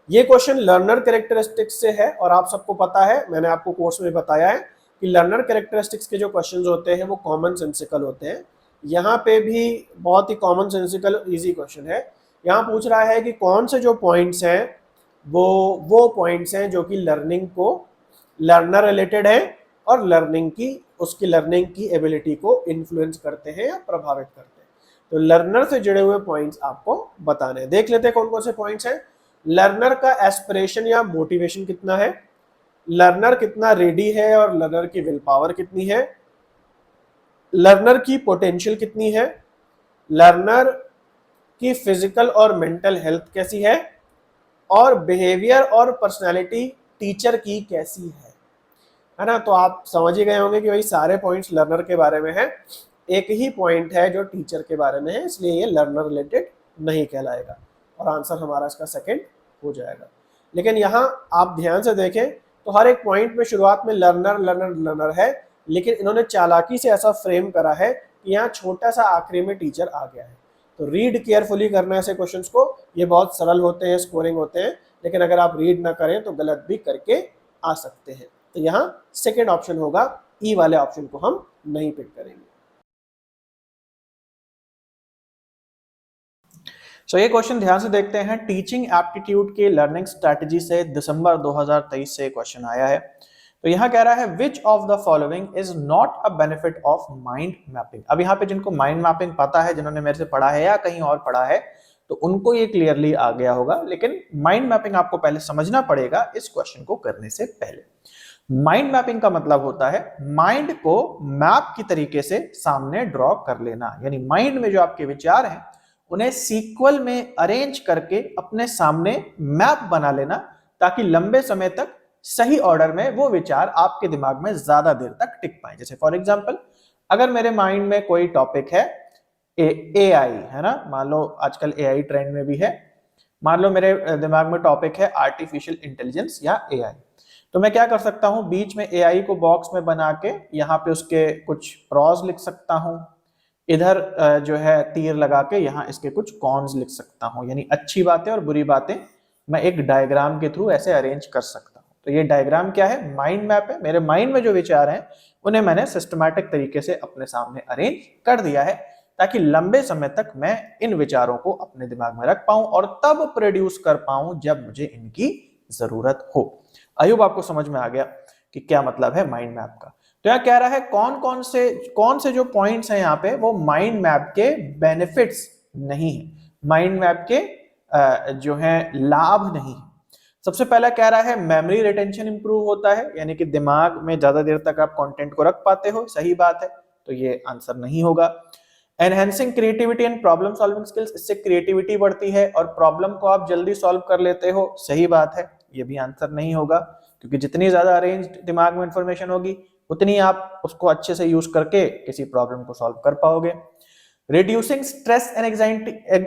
ये question learner characteristics से है और आप सबको पता है, मैंने आपको कोर्स में बताया है कि लर्नर कैरेक्टरिस्टिक्स के जो क्वेश्चंस होते हैं वो कॉमन सेंसिकल होते हैं। यहाँ पे भी बहुत ही कॉमन सेंसिकल इजी क्वेश्चन है। यहाँ पूछ रहा है कि कौन से जो पॉइंट्स हैं वो पॉइंट्स हैं जो कि लर्निंग को लर्नर रिलेटेड है और उसकी लर्निंग की एबिलिटी को इन्फ्लुएंस करते हैं या प्रभावित करते हैं। तो लर्नर से जुड़े हुए पॉइंट्स आपको बताने हैं। देख लेते हैं कौन कौन से पॉइंट्स हैं। लर्नर का एस्पिरेशन या मोटिवेशन कितना है, लर्नर कितना रेडी है और लर्नर की विल पावर कितनी है, लर्नर की पोटेंशियल कितनी है, लर्नर की फिजिकल और मेंटल हेल्थ कैसी है, और बिहेवियर और पर्सनालिटी टीचर की कैसी है ना। तो आप समझ ही गए होंगे कि भाई सारे पॉइंट्स लर्नर के बारे में है, एक ही पॉइंट है जो टीचर के बारे में है, इसलिए ये लर्नर रिलेटेड नहीं कहलाएगा और आंसर हमारा इसका सेकंड हो जाएगा। लेकिन यहाँ आप ध्यान से देखें तो हर एक पॉइंट में शुरुआत में लर्नर लर्नर लर्नर है, लेकिन इन्होंने चालाकी से ऐसा फ्रेम करा है कि यहाँ छोटा सा आखिरी में टीचर आ गया है। तो रीड केयरफुली करना है ऐसे क्वेश्चंस को, ये बहुत सरल होते हैं, स्कोरिंग होते हैं, लेकिन अगर आप रीड ना करें तो गलत भी करके आ सकते हैं। तो यहाँ सेकेंड ऑप्शन होगा, ई वाले ऑप्शन को हम नहीं पिक करेंगे। सो ये क्वेश्चन ध्यान से देखते हैं। टीचिंग एप्टीट्यूड के लर्निंग स्ट्रैटेजी से दिसंबर 2023 से क्वेश्चन आया है। तो यहाँ कह रहा है which of the following is not a benefit of mind mapping. अब यहाँ पे जिनको माइंड मैपिंग पता है, जिन्होंने मेरे से पढ़ा है या कहीं और पढ़ा है, तो उनको ये क्लियरली आ गया होगा, लेकिन माइंड मैपिंग आपको पहले समझना पड़ेगा इस क्वेश्चन को करने से पहले। माइंड मैपिंग का मतलब होता है माइंड को मैप की तरीके से सामने ड्रॉ कर लेना, यानी माइंड में जो आपके विचार हैं उन्हें सीक्वल में अरेंज करके अपने सामने मैप बना लेना, ताकि लंबे समय तक सही ऑर्डर में वो विचार आपके दिमाग में ज्यादा देर तक टिक पाए। जैसे फॉर एग्जांपल, अगर मेरे माइंड में कोई टॉपिक है एआई, है ना, मान लो आजकल एआई ट्रेंड में भी है, मान लो मेरे दिमाग में टॉपिक है आर्टिफिशियल इंटेलिजेंस या एआई, तो मैं क्या कर सकता हूं, बीच में एआई को बॉक्स में बना के यहाँ पे उसके कुछ प्रॉज लिख सकता हूं, इधर जो है तीर लगा के यहाँ इसके कुछ कॉन्स लिख सकता हूँ, यानी अच्छी बातें और बुरी बातें मैं एक डायग्राम के थ्रू ऐसे अरेंज कर सकता हूँ। तो ये डायग्राम क्या है, माइंड मैप है। मेरे माइंड में जो विचार हैं उन्हें मैंने सिस्टमैटिक तरीके से अपने सामने अरेंज कर दिया है, ताकि लंबे समय तक मैं इन विचारों को अपने दिमाग में रख पाऊं और तब प्रोड्यूस कर पाऊं जब मुझे इनकी जरूरत हो। आई होप आपको समझ में आ गया कि क्या मतलब है माइंड मैप का। तो यहाँ कह रहा है कौन से जो पॉइंट्स हैं यहाँ पे वो माइंड मैप के बेनिफिट्स नहीं है, माइंड मैप के जो है लाभ नहीं है। सबसे पहला कह रहा है मेमोरी रिटेंशन इंप्रूव होता है, यानी कि दिमाग में ज्यादा देर तक आप कंटेंट को रख पाते हो, सही बात है, तो ये आंसर नहीं होगा। Enhancing creativity and problem solving skills, इससे क्रिएटिविटी बढ़ती है और प्रॉब्लम को आप जल्दी सॉल्व कर लेते हो, सही बात है, ये भी आंसर नहीं होगा, क्योंकि जितनी ज्यादा अरेंज्ड दिमाग में इंफॉर्मेशन होगी उतनी आप उसको अच्छे से यूज करके किसी प्रॉब्लम को सॉल्व कर पाओगे। रिड्यूसिंग स्ट्रेस एंड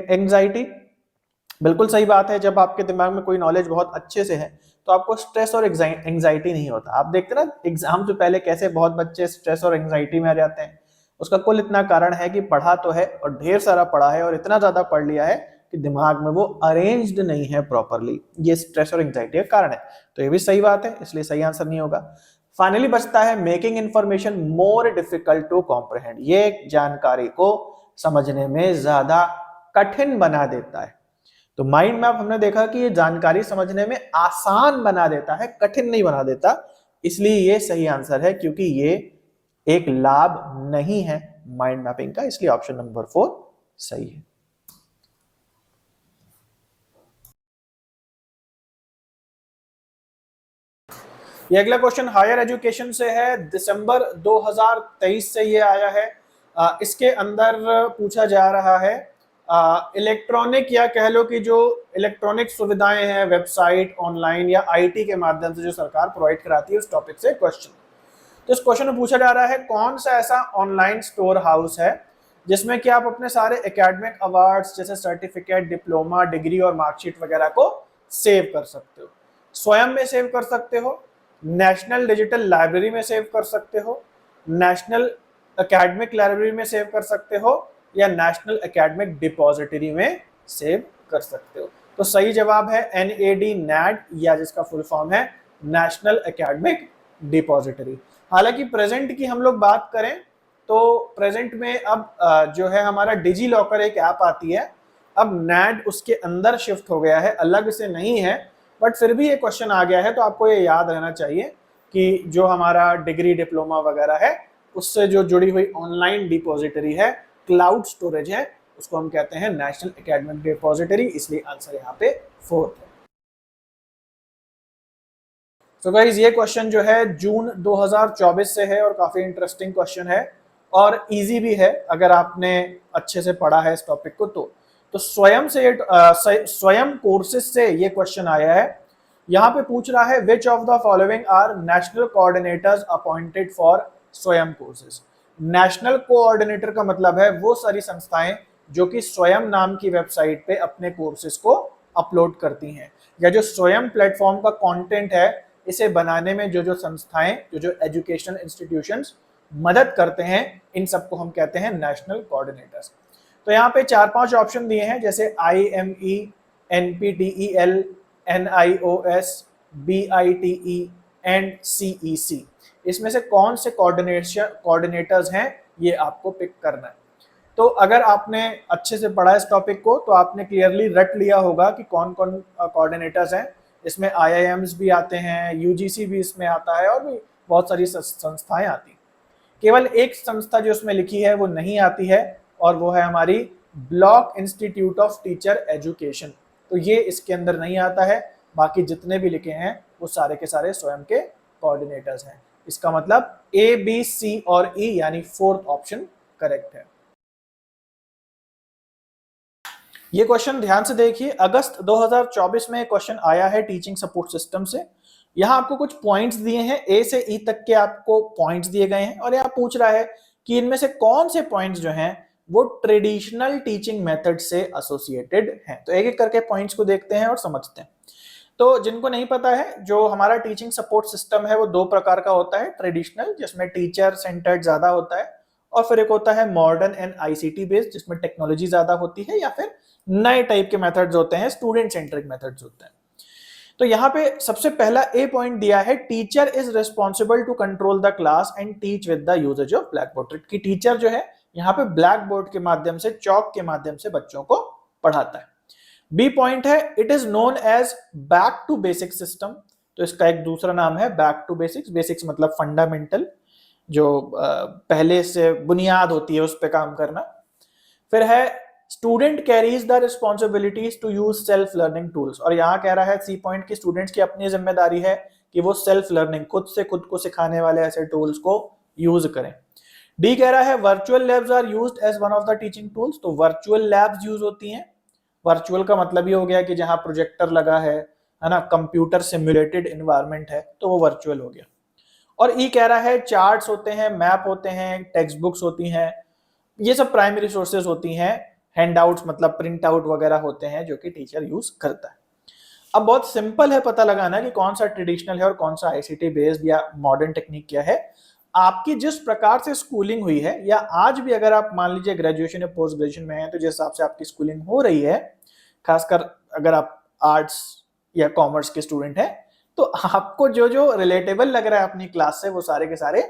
एंजाइटी, बिल्कुल सही बात है, जब आपके दिमाग में कोई नॉलेज बहुत अच्छे से है तो आपको स्ट्रेस और एंजाइटी नहीं होता। आप देखते ना एग्जाम से पहले कैसे बहुत बच्चे स्ट्रेस और एंजाइटी में आ जाते हैं, उसका कुल इतना कारण है कि पढ़ा तो है और ढेर सारा पढ़ा है और इतना ज्यादा पढ़ लिया है कि दिमाग में वो अरेंज्ड नहीं है प्रॉपरली, ये स्ट्रेस और एंजाइटी का कारण है। तो ये भी सही बात है, इसलिए सही आंसर नहीं होगा। फाइनली बचता है making information more difficult to comprehend, ये जानकारी को समझने में ज्यादा कठिन बना देता है। तो माइंड मैप हमने देखा कि ये जानकारी समझने में आसान बना देता है, कठिन नहीं बना देता, इसलिए ये सही आंसर है, क्योंकि ये एक लाभ नहीं है माइंड मैपिंग का, इसलिए ऑप्शन नंबर 4 सही है। ये अगला क्वेश्चन हायर एजुकेशन से है, दिसंबर 2023 से ये आया है। इसके अंदर पूछा जा रहा है इलेक्ट्रॉनिक या कह लो कि जो इलेक्ट्रॉनिक सुविधाएं हैं, वेबसाइट, ऑनलाइन या आईटी के माध्यम से जो सरकार प्रोवाइड कराती है, उस टॉपिक से क्वेश्चन। तो इस क्वेश्चन में पूछा जा रहा है कौन सा ऐसा ऑनलाइन स्टोर हाउस है जिसमें कि आप अपने सारे एकेडमिक अवार्ड्स जैसे सर्टिफिकेट, डिप्लोमा, डिग्री और मार्कशीट वगैरह को सेव कर सकते हो। स्वयं में सेव कर सकते हो, नेशनल डिजिटल लाइब्रेरी में सेव कर सकते हो, नेशनल एकेडमिक लाइब्रेरी में सेव कर सकते हो, या नेशनल एकेडमिक डिपॉजिटरी में सेव कर सकते हो। तो सही जवाब है NAD NAD, या जिसका फुल फॉर्म है नेशनल एकेडमिक डिपॉजिटरी। हालांकि प्रेजेंट की हम लोग बात करें तो प्रेजेंट में अब जो है हमारा डिजी लॉकर एक ऐप आती है, अब NAD उसके अंदर शिफ्ट हो गया है, अलग से नहीं है, बट फिर भी ये क्वेश्चन आ गया है तो आपको ये याद रहना चाहिए कि जो हमारा डिग्री डिप्लोमा वगैरह है उससे जो जुड़ी हुई ऑनलाइन डिपॉजिटरी है, क्लाउड स्टोरेज है, उसको हम कहते हैं नेशनल एकेडमिक डिपॉजिटरी, इसलिए आंसर यहाँ पे 4th है। तो गाइस ये क्वेश्चन जो है जून 2024 से है और काफी इंटरेस्टिंग क्वेश्चन है और इजी भी है अगर आपने अच्छे से पढ़ा है इस टॉपिक को। तो स्वयं से स्वयं कोर्सेज से ये क्वेश्चन आया है। यहाँ पे पूछ रहा है which of the following are national coordinators appointed for Swayam courses. National coordinator का मतलब है वो सारी संस्थाएं जो कि स्वयं नाम की वेबसाइट पे अपने कोर्सेज को अपलोड करती हैं, या जो स्वयं प्लेटफॉर्म का कंटेंट है इसे बनाने में जो संस्थाएं, जो एजुकेशनल इंस्टीट्यूशंस मदद करते हैं, इन सबको हम कहते हैं नेशनल कोऑर्डिनेटर्स। तो यहाँ पे 4-5 ऑप्शन दिए हैं, जैसे IME, NPTEL, NIOS, BITE and CEC। इसमें से कौन से कोऑर्डिनेटर्स हैं ये आपको पिक करना है। तो अगर आपने अच्छे से पढ़ा इस टॉपिक को तो आपने क्लियरली रट लिया होगा कि कौन कौन कोऑर्डिनेटर्स हैं। इसमें IIMs भी आते हैं, UGC भी इसमें आता है और भी बहुत सारी संस्थाएं आती हैं। केवल एक संस्था जो इसमें लिखी है वो नहीं आती है और वो है हमारी block institute of teacher education. तो ये इसके अंदर नहीं आता है, बाकी जितने भी लिखे हैं वो सारे के सारे स्वयं के कोऑर्डिनेटर्स हैं। इसका मतलब A, B, C और E यानी 4th ऑप्शन करेक्ट है। ये क्वेश्चन ध्यान से देखिए, अगस्त 2024 में क्वेश्चन आया है टीचिंग सपोर्ट सिस्टम से। यहाँ आपको कुछ पॉइंट्स दिए हैं, A से E तक के आपको पॉइंट्स दिए गए हैं और यहाँ पूछ रहा है कि इनमें से कौन से पॉइंट्स जो हैं वो ट्रेडिशनल टीचिंग मेथड से एसोसिएटेड हैं। तो एक एक करके पॉइंट्स को देखते हैं और समझते हैं। तो जिनको नहीं पता है, जो हमारा टीचिंग सपोर्ट सिस्टम है वो 2 प्रकार का होता है। ट्रेडिशनल जिसमें टीचर सेंटर्ड ज्यादा होता है, और फिर एक होता है मॉडर्न एंड ICT बेस्ड जिसमें टेक्नोलॉजी ज्यादा होती है, या फिर नए टाइप के मेथड्स होते हैं, स्टूडेंट सेंट्रिक मेथड्स होते हैं। तो यहाँ पे सबसे पहला A पॉइंट दिया है, teacher is responsible to control the class and teach with the usages of black board. कि टीचर जो है यहाँ पे ब्लैक बोर्ड के माध्यम से, चौक के माध्यम से बच्चों को पढ़ाता है। B पॉइंट है, it is known as back to basic system. तो इसका एक दूसरा नाम है बैक टू बेसिक्स। बेसिक्स मतलब फंडामेंटल, जो पहले से बुनियाद होती है उस पर काम करना। फिर है student carries the responsibilities to use self learning tools. और यहाँ कह रहा है C पॉइंट की स्टूडेंट्स की अपनी जिम्मेदारी है कि वो सेल्फ लर्निंग, खुद से खुद को सिखाने वाले ऐसे टूल्स को यूज करें। D कह रहा है virtual labs are used as one of the teaching tools. तो वर्चुअल लैब्स यूज होती हैं। वर्चुअल का मतलब ये हो गया कि जहां प्रोजेक्टर लगा है ना, कंप्यूटर सिमुलेटेड एनवायरनमेंट है, तो वो वर्चुअल हो गया। और E कह रहा है चार्ट्स होते हैं, मैप होते हैं, टेक्स्ट बुक्स होती हैं, ये सब प्राइमरी सोर्सेज होती हैं। हैंडआउट्स मतलब प्रिंट आउट वगैरह होते हैं जो कि टीचर यूज करता है। अब बहुत सिंपल है पता लगाना कि कौन सा ट्रेडिशनल है और कौन सा ICT बेस्ड या मॉडर्न टेक्निक क्या है। आपकी जिस प्रकार से स्कूलिंग हुई है, या आज भी अगर आप मान लीजिए ग्रेजुएशन या पोस्ट ग्रेजुएशन में हैं, तो जिस हिसाब से आपकी स्कूलिंग हो रही है, खासकर अगर आप आर्ट्स या कॉमर्स के स्टूडेंट हैं, तो आपको जो जो रिलेटेबल लग रहा है अपनी क्लास से वो सारे के सारे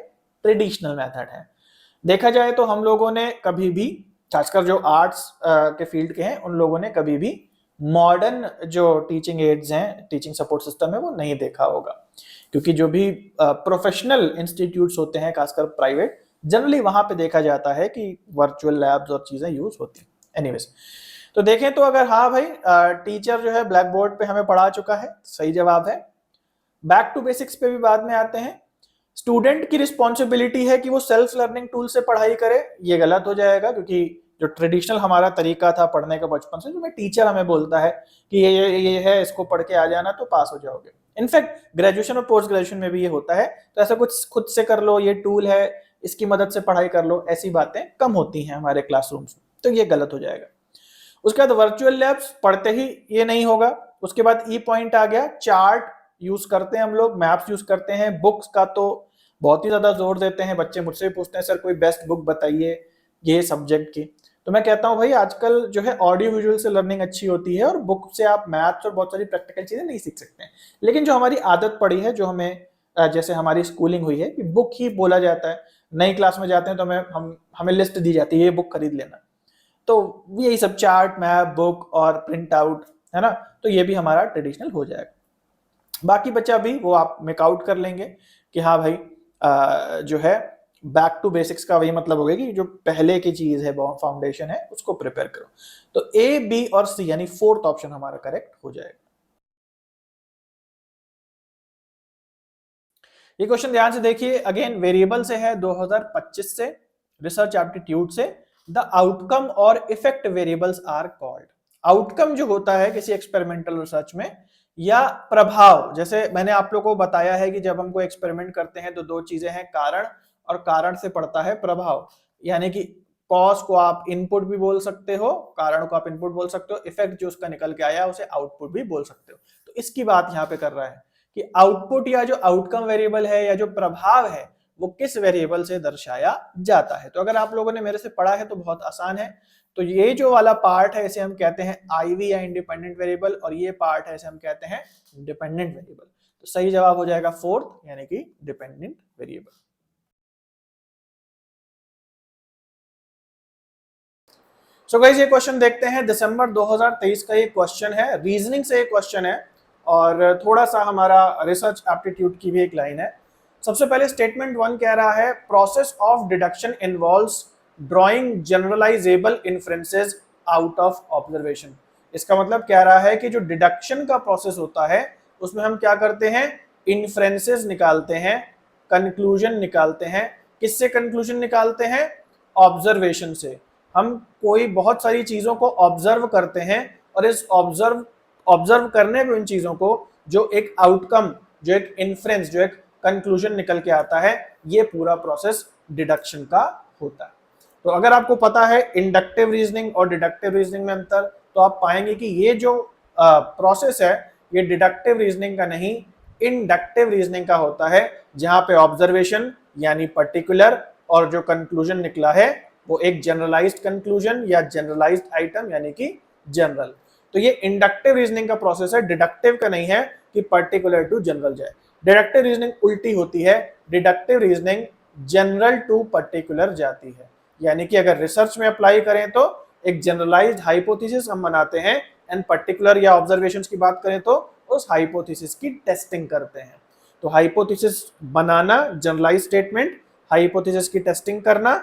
ट्रेडिशनल मेथड हैं। देखा जाए तो हम लोगों ने कभी भी, खासकर जो आर्ट्स के फील्ड के हैं, उन लोगों ने कभी भी मॉडर्न जो टीचिंग एड्स हैं, टीचिंग सपोर्ट सिस्टम है, वो नहीं देखा होगा। क्योंकि जो भी प्रोफेशनल इंस्टीट्यूट्स होते हैं, खासकर प्राइवेट, जनरली वहां पे देखा जाता है कि वर्चुअल लैब्स और चीजें यूज होती हैं। एनीवेज, तो देखें तो अगर हाँ भाई टीचर जो है ब्लैक बोर्ड पे हमें पढ़ा चुका है, सही जवाब है। बैक टू बेसिक्स पे भी बाद में आते हैं। स्टूडेंट की रिस्पॉन्सिबिलिटी है कि वो सेल्फ लर्निंग टूल से पढ़ाई करे, ये गलत हो जाएगा, क्योंकि जो ट्रेडिशनल हमारा तरीका था पढ़ने का बचपन से, जो मैं टीचर हमें बोलता है कि ये है, इसको पढ़ के आ जाना तो पास हो जाओगे। इनफैक्ट ग्रेजुएशन और पोस्ट ग्रेजुएशन में भी ये होता है, तो ऐसा कुछ खुद से कर लो, ये टूल है इसकी मदद से पढ़ाई कर लो, ऐसी बातें कम होती हैं हमारे क्लासरूम्स में, तो ये गलत हो जाएगा। उसके बाद वर्चुअल लैब्स पढ़ते ही ये नहीं होगा। उसके बाद E पॉइंट आ गया, चार्ट यूज करते हैं हम लोग, मैप्स यूज करते हैं। बुक्स का तो बहुत ही ज्यादा जोर देते हैं, बच्चे मुझसे भी पूछते हैं सर कोई बेस्ट बुक बताइए ये सब्जेक्ट की। तो मैं कहता हूं भाई आजकल जो है ऑडियो विजुअल से लर्निंग अच्छी होती है और बुक से आप मैथ्स और बहुत सारी प्रैक्टिकल चीजें नहीं सीख सकते हैं। लेकिन जो हमारी आदत पड़ी है, जो हमें जैसे हमारी स्कूलिंग हुई है कि बुक ही बोला जाता है, नई क्लास में जाते हैं तो हमें लिस्ट दी जाती है ये बुक खरीद लेना, तो यही सब चार्ट मैप बुक और प्रिंट आउट है ना, तो ये भी हमारा ट्रेडिशनल हो जाएगा। बाकी बच्चा भी वो आप मेकआउट कर लेंगे कि हाँ भाई जो है बैक टू बेसिक्स का वही मतलब हो गया कि जो पहले की चीज है फाउंडेशन है उसको प्रिपेयर करो। तो ए बी और सी यानी फोर्थ ऑप्शन हमारा करेक्ट हो जाएगा। ये क्वेश्चन ध्यान से देखिए, अगेन वेरिएबल से है 2025 से, रिसर्च एप्टीट्यूड से। द आउटकम और effect variables are called. Outcome जो होता है किसी एक्सपेरिमेंटल रिसर्च में, या प्रभाव, जैसे मैंने आप लोगों को बताया है कि जब हम कोई एक्सपेरिमेंट करते हैं तो दो चीजें हैं, कारण और कारण से पड़ता है प्रभाव। यानी कि कॉज को आप इनपुट भी बोल सकते हो, कारण को आप इनपुट बोल सकते हो, इफेक्ट जो उसका निकल के आया उसे आउटपुट भी बोल सकते हो। तो इसकी बात यहाँ पे कर रहा है कि आउटपुट या जो आउटकम वेरिएबल है या जो प्रभाव है वो किस वेरिएबल से दर्शाया जाता है। तो अगर आप लोगों ने मेरे से पढ़ा है तो बहुत आसान है। तो ये जो वाला पार्ट है इसे हम कहते हैं आईवी या इंडिपेंडेंट वेरिएबल, और ये पार्ट है इसे हम कहते हैं डिपेंडेंट वेरिएबल। तो सही जवाब हो जाएगा फोर्थ यानी कि डिपेंडेंट वेरिएबल। सो गाइस ये क्वेश्चन देखते हैं, दिसंबर 2023 का ये क्वेश्चन है, रीजनिंग से ये क्वेश्चन है और थोड़ा सा हमारा रिसर्च एप्टीट्यूड की भी एक लाइन है। सबसे पहले स्टेटमेंट 1 कह रहा है process of deduction involves drawing generalizable inferences out of observation. इसका मतलब कह रहा है कि जो डिडक्शन का प्रोसेस होता है उसमें हम क्या करते हैं, इन्फ्रेंसेस निकालते हैं, कंक्लूजन निकालते हैं। किससे कंक्लूजन निकालते हैं? ऑब्जर्वेशन से। हम कोई बहुत सारी चीजों को ऑब्जर्व करते हैं और इस ऑब्जर्व करने पे उन चीजों को जो एक आउटकम, जो एक इन्फ्रेंस, जो एक कंक्लूजन निकल के आता है, ये पूरा प्रोसेस डिडक्शन का होता है। तो अगर आपको पता है इंडक्टिव रीजनिंग और डिडक्टिव रीजनिंग में अंतर, तो आप पाएंगे कि ये जो प्रोसेस है ये डिडक्टिव रीजनिंग का नहीं, इंडक्टिव रीजनिंग का होता है, जहां पे ऑब्जर्वेशन यानी पर्टिकुलर और जो कंक्लूजन निकला है वो एक जनरलाइज्ड कंक्लूजन या जनरलाइज्ड आइटम यानी कि जनरल। तो ये इंडक्टिव रीजनिंग का प्रोसेस है, डिडक्टिव का नहीं है कि पर्टिकुलर टू जनरल जाए। डिडक्टिव रीजनिंग उल्टी होती है, deductive reasoning general to particular जाती है। यानी कि अगर रिसर्च में अप्लाई करें तो एक जनरलाइज्ड हाइपोथेसिस हम बनाते हैं एंड पर्टिकुलर या ऑब्जर्वेशंस की बात करें तो उस हाइपोथेसिस की टेस्टिंग करते हैं। तो हाइपोथेसिस बनाना जनरलाइज्ड स्टेटमेंट, हाइपोथेसिस की टेस्टिंग करना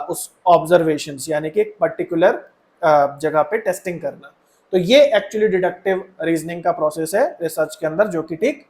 उस ऑब्जर्वेशंस यानी कि एक पर्टिकुलर जगह पे टेस्टिंग करना। तो ये एक्चुअली डिडक्टिव रीजनिंग का प्रोसेस है रिसर्च के अंदर, जो कि ठीक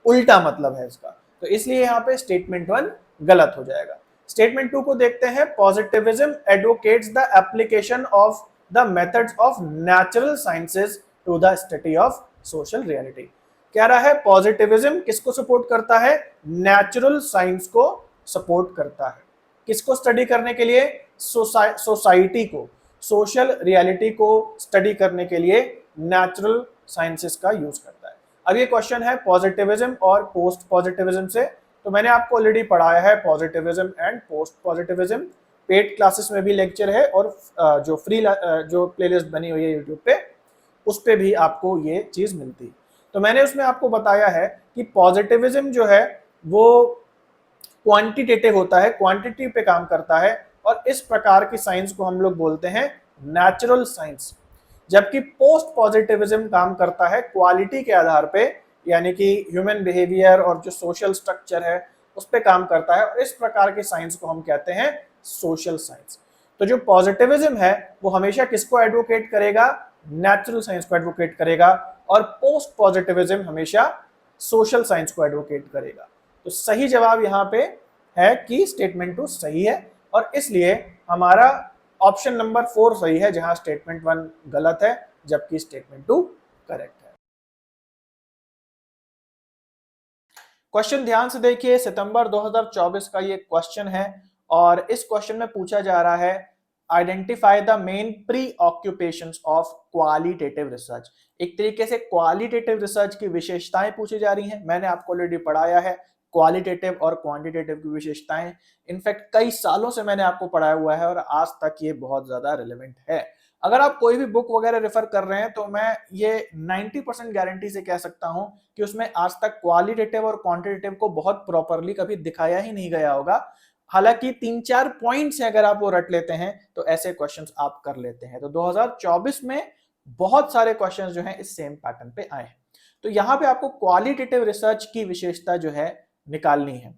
उल्टा मतलब है इसका। तो इसलिए यहाँ पे स्टेटमेंट 1 गलत हो जाएगा। स्टेटमेंट 2 को देखते हैं, positivism advocates the application of the methods of natural sciences to the study of social reality. कह रहा है पॉजिटिविज्म किसको सपोर्ट करता है? नेचुरल साइंस को सपोर्ट करता है। किसको स्टडी करने के लिए? सोसाइटी को, सोशल रियलिटी को स्टडी करने के लिए नेचुरल साइंसेस का यूज करता है। अब ये क्वेश्चन है पॉजिटिविज्म और पोस्ट पॉजिटिविज्म से। तो मैंने आपको ऑलरेडी पढ़ाया है positivism and post positivism, paid classes में भी लेक्चर है और जो फ्री जो प्लेलिस्ट बनी हुई है यूट्यूब पे उस पे भी आपको ये चीज मिलती है। तो मैंने उसमें आपको बताया है कि पॉजिटिविज्म जो है वो क्वांटिटेटिव होता है, क्वांटिटी पे काम करता है, और इस प्रकार की साइंस को हम लोग बोलते हैं नेचुरल साइंस। जबकि पोस्ट पॉजिटिविज्म काम करता है क्वालिटी के आधार पे, यानी कि ह्यूमन बिहेवियर और जो सोशल स्ट्रक्चर है उस पे काम करता है, और इस प्रकार की साइंस को हम कहते हैं सोशल साइंस। तो जो पॉजिटिविज्म है वो हमेशा किसको एडवोकेट करेगा? नेचुरल साइंस को एडवोकेट करेगा, और पोस्ट पॉजिटिविज्म हमेशा सोशल साइंस को एडवोकेट करेगा। तो सही जवाब यहाँ पे है कि स्टेटमेंट 2 सही है, और इसलिए हमारा ऑप्शन नंबर 4 सही है, जहां स्टेटमेंट 1 गलत है जबकि स्टेटमेंट 2 करेक्ट है। क्वेश्चन ध्यान से देखिए, सितंबर 2024 का ये क्वेश्चन है और इस क्वेश्चन में पूछा जा रहा है identify the main pre occupations of qualitative research. एक तरीके से क्वालिटेटिव रिसर्च की विशेषताएं पूछी जा रही हैं। मैंने आपको ऑलरेडी पढ़ाया है क्वालिटेटिव और क्वांटिटेटिव की विशेषताएं इनफैक्ट कई सालों से मैंने आपको पढ़ाया हुआ है और आज तक ये बहुत ज्यादा रिलेवेंट है। अगर आप कोई भी बुक वगैरह रेफर कर रहे हैं तो मैं ये 90% गारंटी से कह सकता हूं कि उसमें आज तक क्वालिटेटिव और क्वांटिटेटिव को बहुत प्रॉपरली कभी दिखाया ही नहीं गया होगा। हालांकि 3-4 पॉइंट्स हैं, अगर आप वो रट लेते हैं तो ऐसे क्वेश्चंस आप कर लेते हैं। तो 2024 में बहुत सारे क्वेश्चंस जो हैं इस सेम पैटर्न पे आए हैं। तो यहाँ पे आपको क्वालिटेटिव रिसर्च की विशेषता जो है निकालनी है।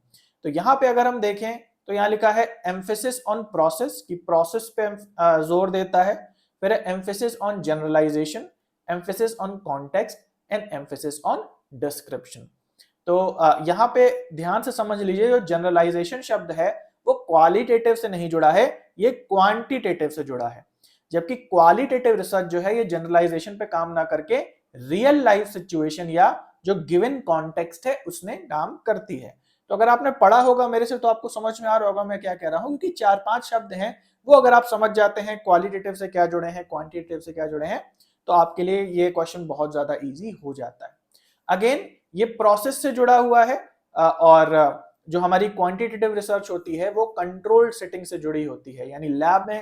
तो यहाँ पे अगर हम देखें तो यहाँ लिखा है एम्फेसिस ऑन प्रोसेस, की प्रोसेस पे जोर देता है। फिर emphasis on generalization, emphasis on context and emphasis on description. तो यहाँ पे ध्यान से समझ लीजिए, जो जनरलाइजेशन शब्द है वो क्वालिटेटिव से नहीं जुड़ा है, ये क्वांटिटेटिव से जुड़ा है। जबकि क्वालिटेटिव रिसर्च जो है ये जनरलाइजेशन पे काम ना करके रियल लाइफ सिचुएशन या जो गिवन कॉन्टेक्स्ट है उसने काम करती है। तो अगर आपने पढ़ा होगा मेरे से तो आपको समझ में आ रहा होगा मैं क्या कह रहा हूं, क्योंकि 4-5 शब्द हैं वो अगर आप समझ जाते हैं क्वालिटेटिव से क्या जुड़े हैं, क्वांटिटेटिव से क्या जुड़े हैं, तो आपके लिए ये क्वेश्चन बहुत ज्यादा इजी हो जाता है। अगेन ये प्रोसेस से जुड़ा हुआ है और जो हमारी क्वांटिटेटिव रिसर्च होती है वो कंट्रोल्ड सेटिंग से जुड़ी होती है, यानी लैब में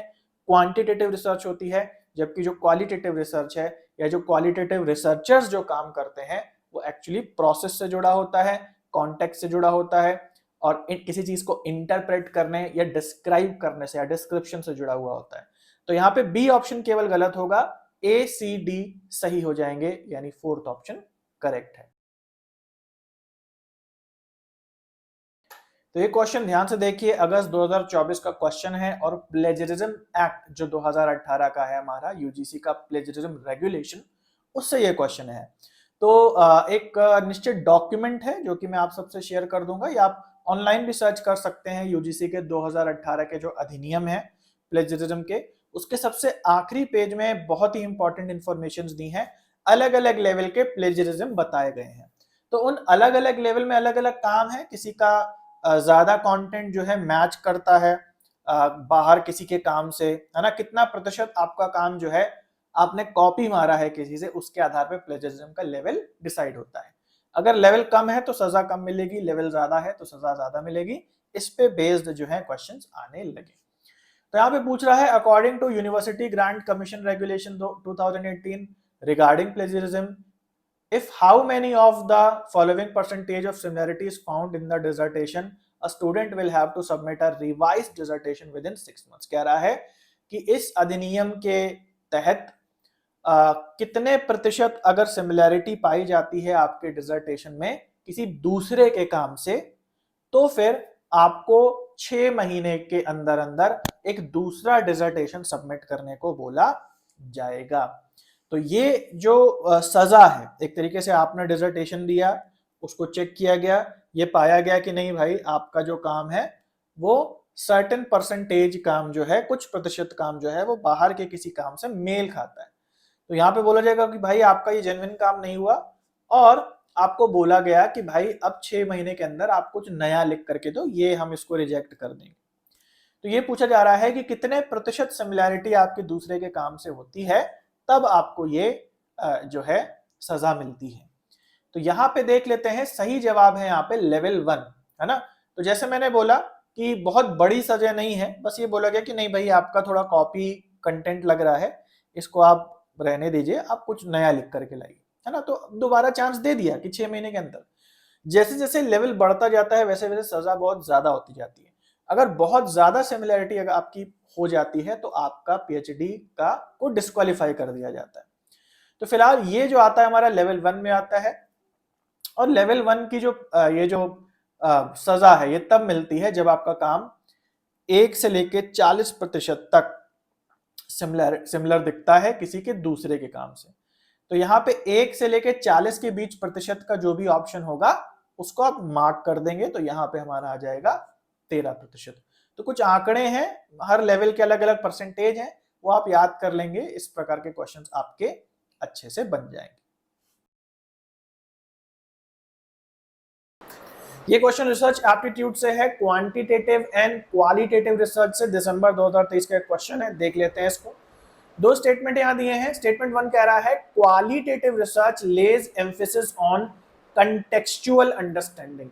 क्वांटिटेटिव रिसर्च होती है, जबकि जो क्वालिटेटिव रिसर्च है या जो क्वालिटेटिव रिसर्चर्स जो काम करते हैं वो एक्चुअली प्रोसेस से जुड़ा होता है, कॉन्टेक्स्ट से जुड़ा होता है और किसी चीज को इंटरप्रेट करने या डिस्क्राइब करने से या डिस्क्रिप्शन से जुड़ा हुआ होता है। तो यहाँ पे बी ऑप्शन केवल गलत होगा, ए सी डी सही हो जाएंगे, यानी फोर्थ ऑप्शन करेक्ट है। तो ये क्वेश्चन ध्यान से देखिए, अगस्त 2024 का क्वेश्चन है और प्लेजरिज्म एक्ट जो 2018 का है हमारा यूजीसी का प्लेजरिज्म रेगुलेशन, उससे ये क्वेश्चन है। तो एक निश्चित डॉक्यूमेंट है जो कि मैं आप सबसे शेयर कर दूंगा, या आप ऑनलाइन भी सर्च कर सकते हैं। यूजीसी के 2018 के जो अधिनियम है प्लेजरिज्म के, उसके सबसे आखिरी पेज में बहुत ही इंपॉर्टेंट इंफॉर्मेशन दी हैं, अलग अलग लेवल के प्लेजरिज्म बताए गए हैं। तो उन अलग अलग लेवल में अलग अलग काम है, किसी का ज्यादा कंटेंट जो है मैच करता है बाहर किसी के काम से, है ना, कितना प्रतिशत आपका काम जो है आपने कॉपी मारा है किसी से, उसके आधार पे प्लेजरिज्म का लेवल डिसाइड होता है। अगर लेवल कम है तो सजा कम मिलेगी, लेवल ज्यादा है तो सजा ज्यादा मिलेगी, इस पे बेस्ड जो है क्वेश्चंस आने लगे। तो यहाँ पे पूछ रहा है according to University Grant Commission regulation 2018 regarding plagiarism, if how many of the following percentage of similarity is found in the dissertation, a student will have to submit a revised dissertation within 6 months। कह रहा है कि इस अधिनियम के तहत कितने प्रतिशत अगर सिमिलैरिटी पाई जाती है आपके डिसर्टेशन में किसी दूसरे के काम से, तो फिर आपको 6 महीने के अंदर अंदर एक दूसरा डिसर्टेशन सबमिट करने को बोला जाएगा। तो ये जो सजा है, एक तरीके से आपने डिसर्टेशन दिया, उसको चेक किया गया, ये पाया गया कि नहीं भाई आपका जो काम है वो सर्टेन परसेंटेज काम जो है, कुछ प्रतिशत काम जो है वो बाहर के किसी काम से मेल खाता है, तो यहाँ पे बोला जाएगा कि भाई आपका ये जेन्युइन काम नहीं हुआ और आपको बोला गया कि भाई अब 6 महीने के अंदर आप कुछ नया लिख करके दो, ये हम इसको रिजेक्ट कर देंगे। तो ये पूछा जा रहा है कि कितने प्रतिशत सिमिलैरिटी आपके दूसरे के काम से होती है तब आपको ये जो है सजा मिलती है। तो यहाँ पे देख लेते हैं, सही जवाब है यहाँ पे लेवल 1, है ना। तो जैसे मैंने बोला कि बहुत बड़ी सजा नहीं है, बस ये बोला गया कि नहीं भाई आपका थोड़ा कॉपी कंटेंट लग रहा है, इसको आप रहने दीजिए, आप कुछ नया लिख करके लाइए, है ना। तो दोबारा चांस दे दिया कि 6 महीने के अंदर। जैसे जैसे लेवल बढ़ता जाता है वैसे वैसे सजा बहुत ज्यादा होती जाती है। अगर बहुत ज्यादा सिमिलैरिटी अगर आपकी हो जाती है तो आपका पीएचडी का को डिस्क्वालीफाई कर दिया जाता है। तो फिलहाल ये जो आता है हमारा लेवल 1 में आता है, और लेवल 1 की जो ये जो सजा है ये तब मिलती है जब आपका काम 1 से लेके 40% तक सिमिलर दिखता है किसी के दूसरे के काम से। तो यहाँ पे 1 से लेके 40 के बीच प्रतिशत का जो भी ऑप्शन होगा उसको आप मार्क कर देंगे, तो यहाँ पे हमारा आ जाएगा 13%। तो कुछ आंकड़े हैं, हर लेवल के अलग अलग परसेंटेज हैं, वो आप याद कर लेंगे, इस प्रकार के क्वेश्चंस आपके अच्छे से बन जाएंगे। ये क्वेश्चन रिसर्च एप्टीट्यूड से है, क्वांटिटेटिव एंड क्वालिटेटिव रिसर्च से, दिसंबर 2023 का क्वेश्चन है, देख लेते हैं इसको। 2 स्टेटमेंट यहां दिए हैं। स्टेटमेंट 1 कह रहा है qualitative research lays emphasis on contextual understanding.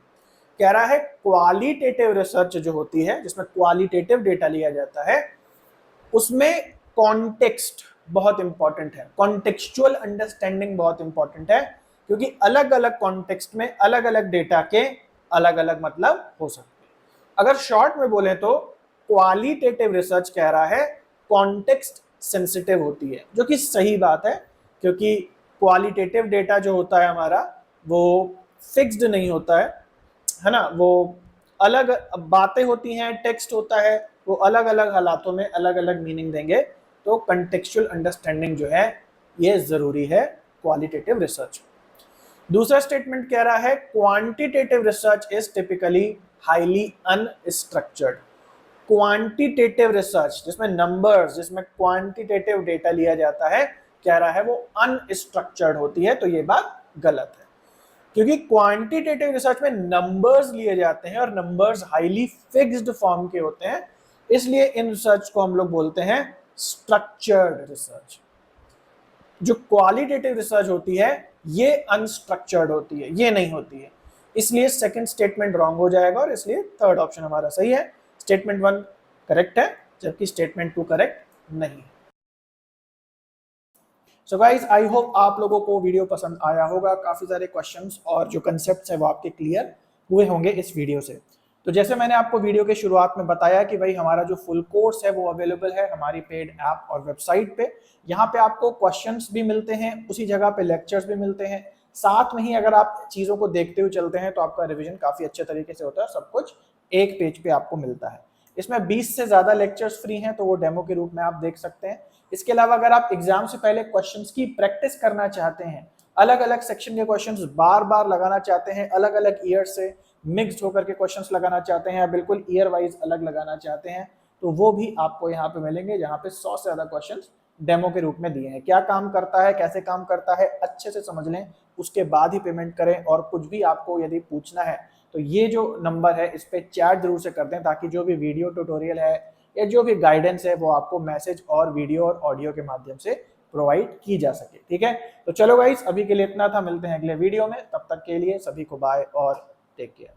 कह रहा है क्वालिटेटिव रिसर्च जो होती है, जिसमें क्वालिटेटिव डेटा लिया जाता है, उसमें कॉन्टेक्स्ट बहुत इंपॉर्टेंट है, कॉन्टेक्चुअल अंडरस्टैंडिंग बहुत इंपॉर्टेंट है, क्योंकि अलग अलग कॉन्टेक्स्ट में अलग अलग डेटा के अलग अलग मतलब हो सकते हैं। अगर शॉर्ट में बोले तो क्वालिटेटिव रिसर्च कह रहा है कॉन्टेक्स्ट सेंसिटिव होती है, जो कि सही बात है, क्योंकि क्वालिटेटिव डेटा जो होता है हमारा वो फिक्स्ड नहीं होता है ना, वो अलग बातें होती हैं, टेक्स्ट होता है, वो अलग अलग हालातों में अलग अलग मीनिंग देंगे। तो कंटेक्चुअल अंडरस्टैंडिंग जो है ये जरूरी है क्वालिटेटिव रिसर्च। दूसरा स्टेटमेंट कह रहा है quantitative research is typically highly unstructured. Quantitative research जिसमें नंबर्स, जिसमें क्वांटिटेटिव डेटा लिया जाता है, कह रहा है वो अनस्ट्रक्चर्ड होती है। तो ये बात गलत है, क्योंकि क्वांटिटेटिव रिसर्च में नंबर्स लिए जाते हैं और नंबर्स हाईली फिक्स्ड फॉर्म के होते हैं, इसलिए इन रिसर्च को हम लोग बोलते हैं स्ट्रक्चर्ड रिसर्च। जो क्वालिटेटिव रिसर्च होती है ये अनस्ट्रक्चर्ड होती है, ये नहीं होती है, इसलिए सेकंड स्टेटमेंट रॉन्ग हो जाएगा और इसलिए थर्ड ऑप्शन हमारा सही है। स्टेटमेंट 1 करेक्ट है, जबकि स्टेटमेंट 2 करेक्ट नहीं है। सो गाइज आई होप आप लोगों को वीडियो पसंद आया होगा, काफी सारे क्वेश्चंस और जो कंसेप्ट्स है वो आपके क्लियर हुए होंगे इस वीडियो से। तो जैसे मैंने आपको वीडियो के शुरुआत में बताया कि भाई हमारा जो फुल कोर्स है वो अवेलेबल है हमारी पेड ऐप और वेबसाइट पे। यहाँ पे आपको क्वेश्चंस भी मिलते हैं, उसी जगह पे लेक्चर्स भी मिलते हैं, साथ में ही अगर आप चीज़ों को देखते हुए चलते हैं तो आपका रिविजन काफ़ी अच्छे तरीके से होता है, सब कुछ एक पेज पे आपको मिलता है। इसमें 20 से ज़्यादा लेक्चर्स फ्री हैं, तो वो डेमो के रूप में आप देख सकते हैं। इसके अलावा अगर आप एग्जाम से पहले क्वेश्चंस की प्रैक्टिस करना चाहते हैं, अलग अलग सेक्शन के क्वेश्चंस बार बार लगाना चाहते हैं, अलग अलग ईयर से मिक्स्ड होकर के क्वेश्चंस लगाना चाहते हैं या बिल्कुल ईयर वाइज अलग लगाना चाहते हैं, तो वो भी आपको यहाँ पे मिलेंगे, जहाँ पे 100 से ज़्यादा क्वेश्चंस डेमो के रूप में दिए हैं। क्या काम करता है, कैसे काम करता है, अच्छे से समझ लें, उसके बाद ही पेमेंट करें। और कुछ भी आपको यदि पूछना है तो ये जो नंबर है इस पर चैट जरूर से कर दें, ताकि जो भी वीडियो ट्यूटोरियल है या जो भी गाइडेंस है वो आपको मैसेज और वीडियो और ऑडियो के माध्यम से प्रोवाइड की जा सके। ठीक है, तो चलो गाइस अभी के लिए इतना था, मिलते हैं अगले वीडियो में, तब तक के लिए सभी को बाय और टेक केयर।